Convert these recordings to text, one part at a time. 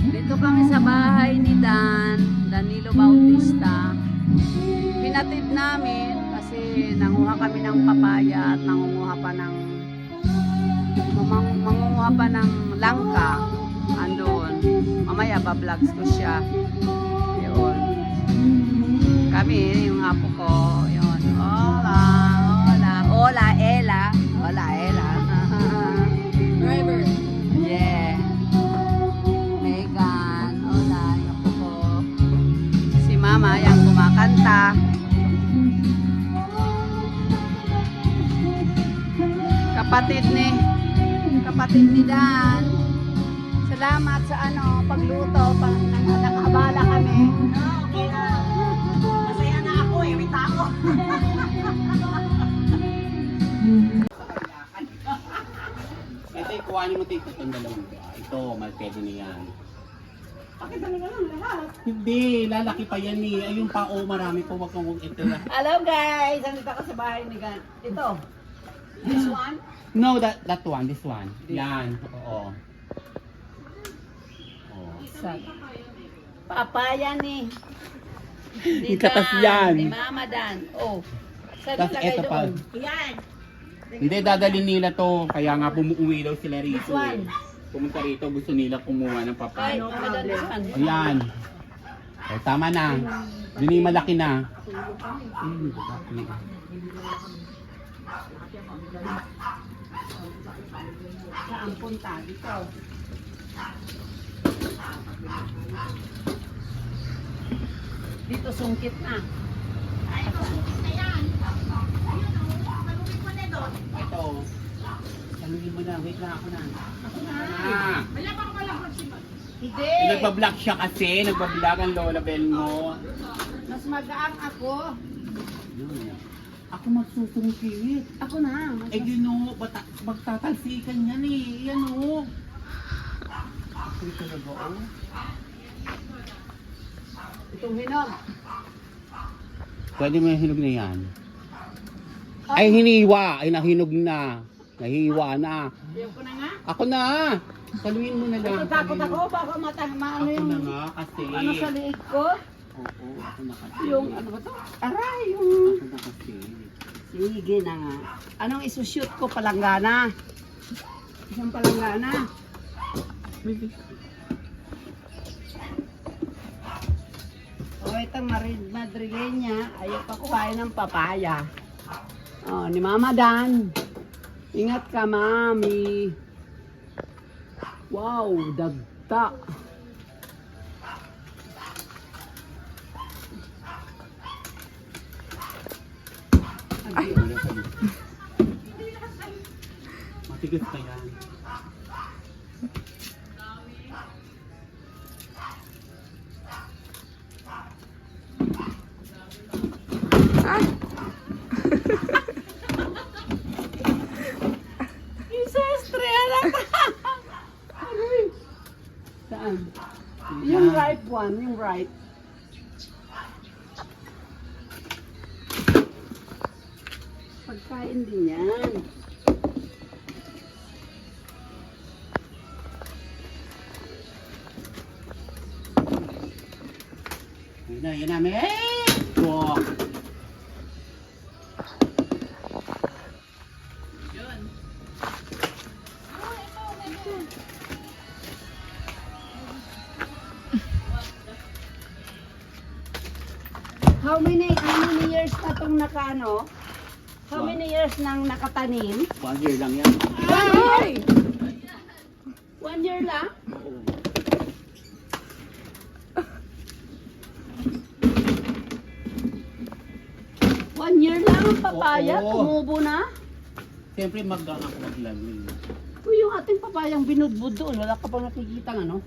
Dito kami sa bahay ni Danilo Bautista. Pinatid namin kasi nanguha kami ng papaya at mangunguha pa ng langka. Andun. Mamaya ba-vlogs ko siya. Yun. Kami, yung apo ko, yun. Hola, Ella. Driver. Yeah. Megan, hola, yung apo ko. Si Mama, yung kumakanta. Kapatid ni Dan. Salamat sa pagluto, nakabala kami. Okay na. Masaya na ako eh. May tako. Ito, kuhanin mo ito itong dalawang ito. Ito, pwede na yan. Bakit na lang lahat? Hindi, lalaki pa yan eh. Ayun pa, marami pa. Wag kang ito na. Hello guys! Nandito ako sa bahay ni Dan. Ito. This one? No, that one, this one. Yan, oo. Papaya ni Katas yan. Ni Mama Dan. Oh. Sabi Tapos lagay ito pa. doon. Yan. Hindi, dadalhin nila to. Kaya nga bumuwi daw sila This rito one. eh. Pumunta rito, gusto nila kumuha ng Ay, papaya. Mama Dan, this one. Ayan. O, tama na. Hindi malaki na. Saan punta? Dito. Dito sungkit na. Ito. Saluhin mo na. Wait lang ako na. Wala pa ako malakot si Mag. Hindi. Nagbablog siya kasi. Nagbablog ang Lola Bell mo. Mas magaang ako. Ako magsusungkit. Ako na. Eh, you know, magtatalsikan yan eh. Yan o. Ako talaga o. Itong hinog. Pwede mo yung hinog na yan. Ay. Ay, hiniwa. Ay, nahinog na. Nahiwa na. Ayaw ko na nga. Ako na. Saluhin mo na lang. Natatakot ako. Baka maano Ako yung na nga kasi. ano sa liig ko. Oo, ako na kasi. Yung ano ba to? Aray, yung... Ako na kasi. Sige na nga. Anong isushoot ko? Palanggana. Isang palanggana. O, itong madrileña. Ayaw pa kuhain ng papaya. O, ni Mama Dan. Ingat ka, Mami. Wow, dagta. Matigas pa yan. Isastre, anak. Aray. Saan? Yung right one, yung right. Pagkain din yan. Yan na, may. Wow. How many years na itong nakaano? How many years nang nakatanim? 1 year lang yan. Ay! 1 year lang? Oo. One year lang ang papaya? Oo. Tumubo na? Siyempre mag-aakot lang yun. Uy, yung ating papayang binudbud doon, wala ka pang nakikita ano?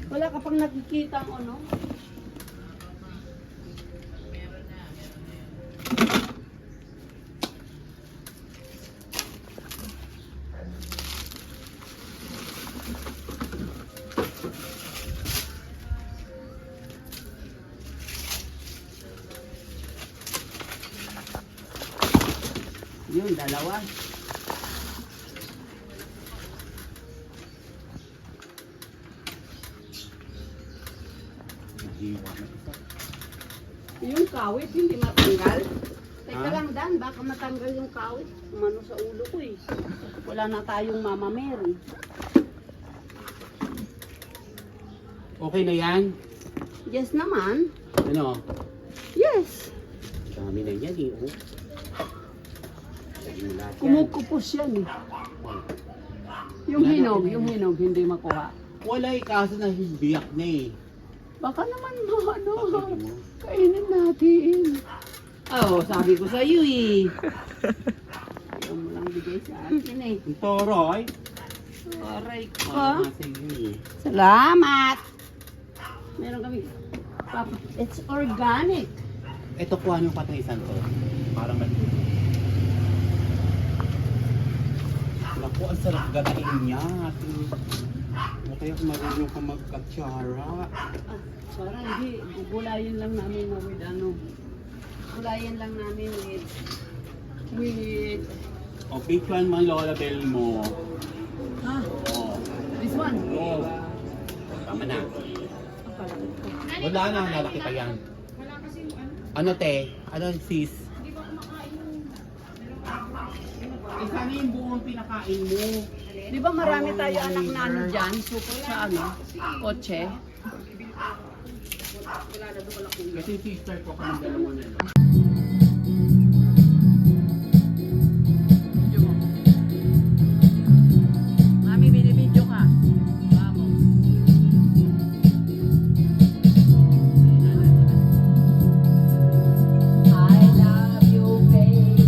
Wala ka pang nakikita ano? Yun, dalawa. iwan na isa. Yung kawit, hindi matanggal. Teka Ha? lang, Dan, baka matanggal yung kawit. Umano sa ulo ko eh. Wala na tayong Mama Mary. Okay na yan? Yes naman. Ano? Yes. Dami na yan eh. Oh. Dami na lahat yan. Kumukupos yan eh. Oh. Yung hinog, hindi makuha. Wala eh, kaso na biyak na eh. Baka naman ano, Bakit mo? kainin natin. Oh, sabi ko sa iyo eh. Ayaw mo lang bigay sa akin eh. Ang toroy. Aray ko. Ah, sige. Salamat. Meron kami. Papa, it's organic. Ito po ano patrisan to. Para maliit. Naku, ang sarap ganahin niya. Kaya kung marunong ka magkatsara. Ah, parang hindi. Gugulayin lang namin na with ano. Gulayin lang namin with O, big fan man Lola Bell mo. ah, O, this one. go. Tama na. Wala na, lalaki pa yan. Ano te? Ano sis? Eh, sana yung buong pinakain mo. Di ba marami tayo anak na ano dyan? Super sa ano? Kotse. Kasi sister ko kami dalawa na lang. Mami, binibidyo ka. Vamos. I love you, babe.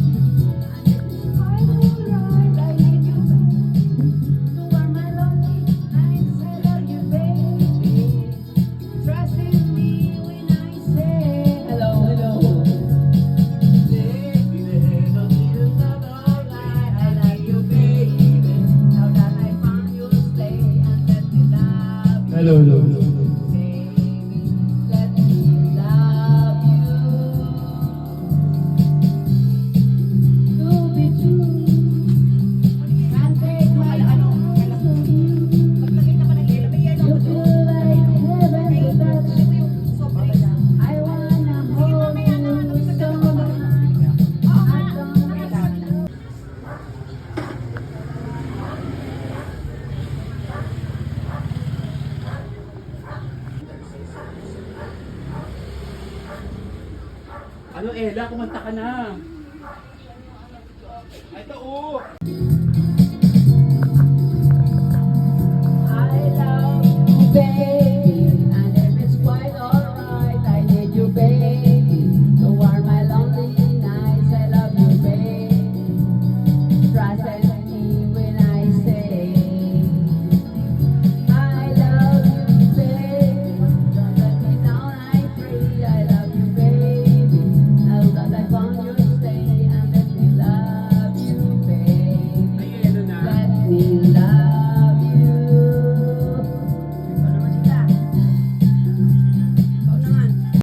I will ride, I need you, babe. You are my lonely nights. I love you, baby. Trust in me when I say hello, hello. I love you, baby. Now that I found you, stay and let me love you. Hello, hello, hello. Baby, let me love you. To be true, can't take my eyes from you. You feel like heaven to touch. I wanna hold you so much. I don't know. Ano Ella, kumanta ka na. Ito oh.